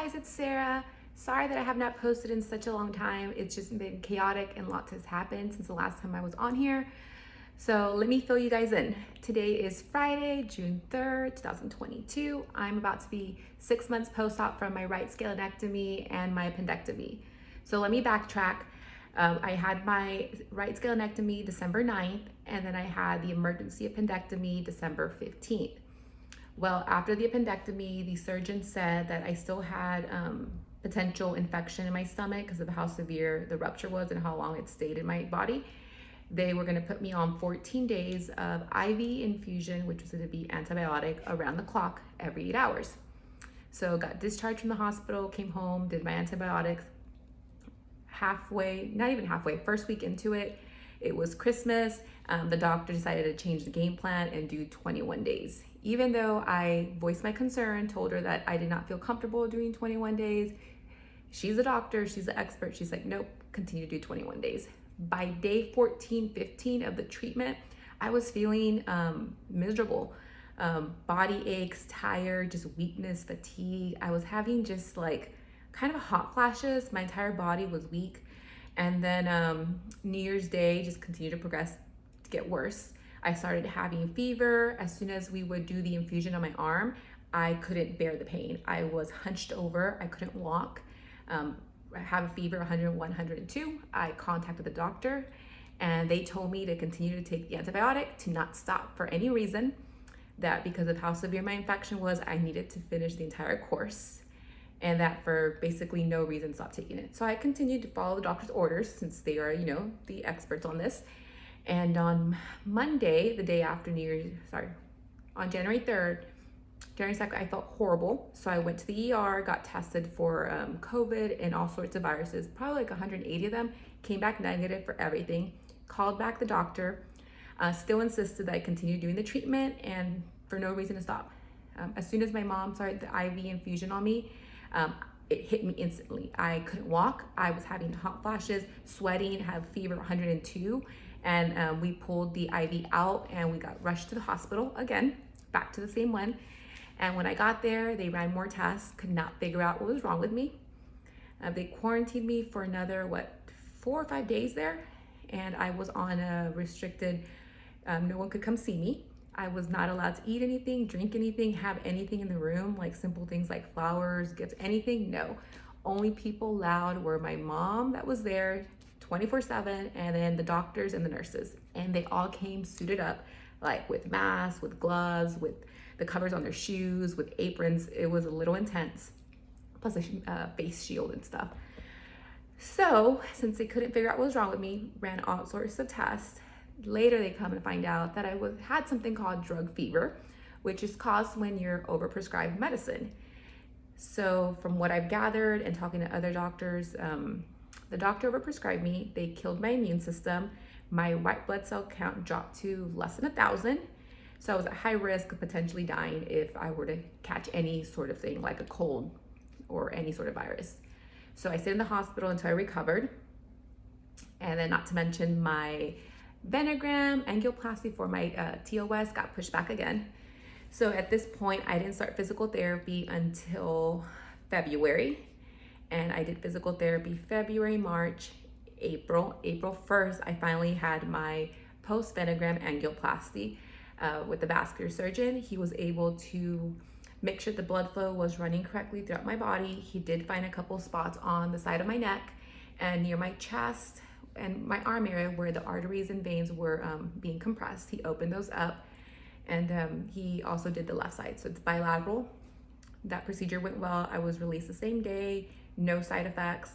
guys, it's Sarah. Sorry that I have not posted in such a long time. It's just been chaotic and lots has happened since the last time I was on here. So let me fill you guys in. Today is Friday, June 3rd, 2022. I'm about to be 6 months post-op from my right scalenectomy and my appendectomy. So let me backtrack. I had my right scalenectomy December 9th, and then I had the emergency appendectomy December 15th. Well, after the appendectomy, the surgeon said that I still had potential infection in my stomach because of how severe the rupture was and how long it stayed in my body. They were going to put me on 14 days of IV infusion, which was going to be antibiotic around the clock every 8 hours. So got discharged from the hospital, came home, did my antibiotics. Halfway, not even halfway, first week into it, it was Christmas. The doctor decided to change the game plan and do 21 days. Even though I voiced my concern, told her that I did not feel comfortable doing 21 days. She's a doctor, she's an expert. She's like, nope, continue to do 21 days. By day 14, 15 of the treatment, I was feeling miserable. Body aches, tired, just weakness, fatigue. I was having just like kind of hot flashes. My entire body was weak. And then New Year's Day just continued to progress, to get worse. I started having fever. As soon as we would do the infusion on my arm, I couldn't bear the pain. I was hunched over, I couldn't walk. I have a fever, 101, 102. I contacted the doctor and they told me to continue to take the antibiotic, to not stop for any reason, that because of how severe my infection was, I needed to finish the entire course, and that for basically no reason stop taking it. So I continued to follow the doctor's orders since they are, the experts on this. And on Monday, the day after on January 3rd, January 2nd, I felt horrible. So I went to the ER, got tested for COVID and all sorts of viruses, probably like 180 of them, came back negative for everything, called back the doctor, still insisted that I continue doing the treatment and for no reason to stop. As soon as my mom started the IV infusion on me, it hit me instantly. I couldn't walk. I was having hot flashes, sweating, had fever 102. And we pulled the IV out and we got rushed to the hospital again, back to the same one. And when I got there, they ran more tests, could not figure out what was wrong with me. They quarantined me for another, 4 or 5 days there. And I was on a restricted, no one could come see me. I was not allowed to eat anything, drink anything, have anything in the room, like simple things like flowers, gifts, anything, no. Only people allowed were my mom that was there 24/7, and then the doctors and the nurses. And they all came suited up, like with masks, with gloves, with the covers on their shoes, with aprons. It was a little intense, plus a face shield and stuff. So since they couldn't figure out what was wrong with me, ran all sorts of tests. Later they come and find out that I had something called drug fever, which is caused when you're overprescribed medicine. So from what I've gathered and talking to other doctors, the doctor overprescribed me. They killed my immune system. My white blood cell count dropped to less than 1,000. So I was at high risk of potentially dying if I were to catch any sort of thing like a cold or any sort of virus. So I stayed in the hospital until I recovered. And then not to mention my venogram, angioplasty for my TOS got pushed back again. So at this point, I didn't start physical therapy until February. And I did physical therapy February, March, April. April 1st, I finally had my post-venogram angioplasty with the vascular surgeon. He was able to make sure the blood flow was running correctly throughout my body. He did find a couple spots on the side of my neck and near my chest and my arm area where the arteries and veins were being compressed. He opened those up, and he also did the left side. So it's bilateral. That procedure went well. I was released the same day, no side effects.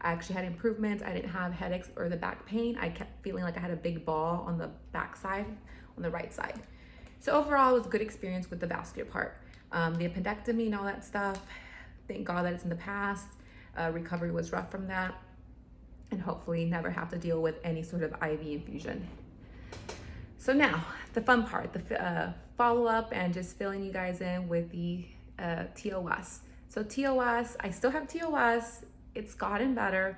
I actually had improvements. I didn't have headaches or the back pain. I kept feeling like I had a big ball on the back side, on the right side. So overall, it was a good experience with the vascular part. The appendectomy and all that stuff, thank God that it's in the past. Recovery was rough from that, and hopefully never have to deal with any sort of IV infusion. So now, the fun part, the follow-up and just filling you guys in with the TOS. So TOS, I still have TOS. It's gotten better.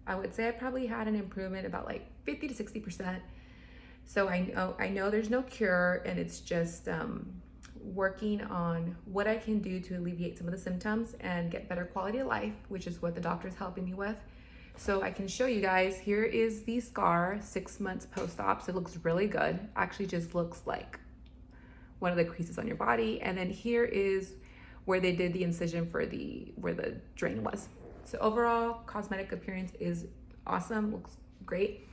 I would say I probably had an improvement about like 50 to 60%. So I know there's no cure, and it's just working on what I can do to alleviate some of the symptoms and get better quality of life, which is what the doctor is helping me with. So I can show you guys, here is the scar 6 months post-op. So it looks really good. Actually just looks like one of the creases on your body. And then here is where they did the incision for where the drain was. So overall, cosmetic appearance is awesome, looks great.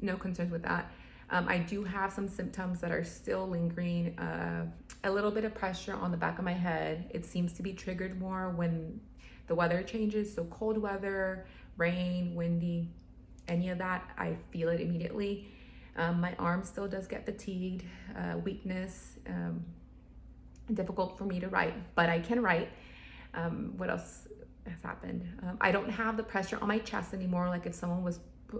No concerns with that. I do have some symptoms that are still lingering. A little bit of pressure on the back of my head. It seems to be triggered more when the weather changes. So cold weather, rain, windy, any of that, I feel it immediately. My arm still does get fatigued, weakness, difficult for me to write, but I can write. What else has happened? I don't have the pressure on my chest anymore, like if someone was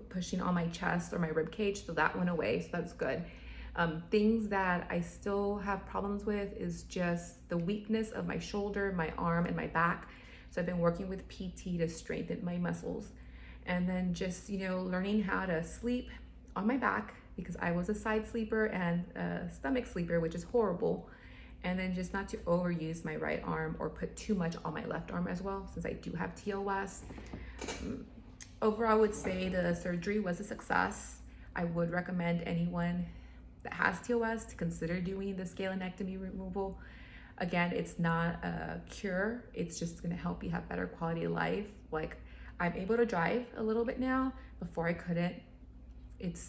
pushing on my chest or my rib cage, so that went away, so that's good. Things that I still have problems with is just the weakness of my shoulder, my arm, and my back. So I've been working with PT to strengthen my muscles. And then just, learning how to sleep on my back, because I was a side sleeper and a stomach sleeper, which is horrible. And then just not to overuse my right arm or put too much on my left arm as well, since I do have TOS. Overall, I would say the surgery was a success. I would recommend anyone that has TOS to consider doing the scalenectomy removal. Again, it's not a cure. It's just gonna help you have better quality of life. Like, I'm able to drive a little bit now. Before I couldn't.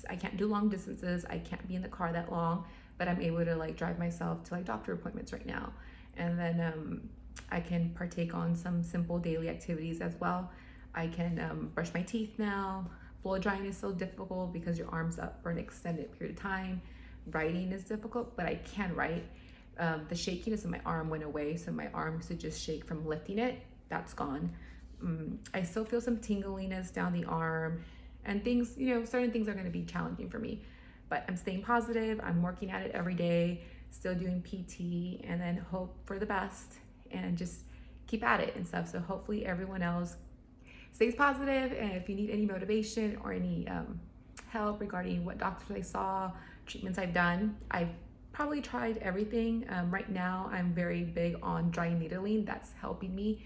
I can't do long distances. I can't be in the car that long, but I'm able to drive myself to doctor appointments right now. And then I can partake on some simple daily activities as well. I can brush my teeth now. Blow drying is so difficult because your arm's up for an extended period of time. Writing is difficult, but I can write. The shakiness in my arm went away, so my arm used to just shake from lifting it. That's gone. I still feel some tingliness down the arm, and things, certain things are going to be challenging for me, but I'm staying positive. I'm working at it every day, still doing PT, and then hope for the best and just keep at it and stuff. So hopefully everyone else stays positive, and if you need any motivation or any help regarding what doctors I saw, treatments I've done, I've probably tried everything. Right now, I'm very big on dry needling. That's helping me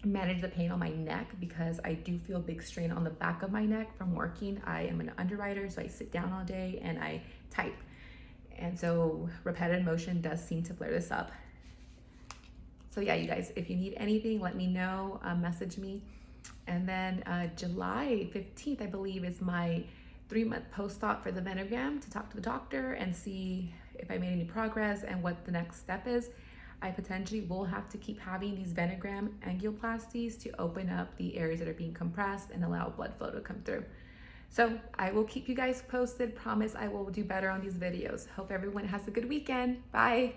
manage the pain on my neck, because I do feel a big strain on the back of my neck from working. I am an underwriter, so I sit down all day and I type. And so repetitive motion does seem to flare this up. So yeah, you guys, if you need anything, let me know, message me. And then July 15th, I believe, is my 3-month post-op for the venogram, to talk to the doctor and see if I made any progress and what the next step is. I potentially will have to keep having these venogram angioplasties to open up the areas that are being compressed and allow blood flow to come through. So I will keep you guys posted. Promise I will do better on these videos. Hope everyone has a good weekend. Bye.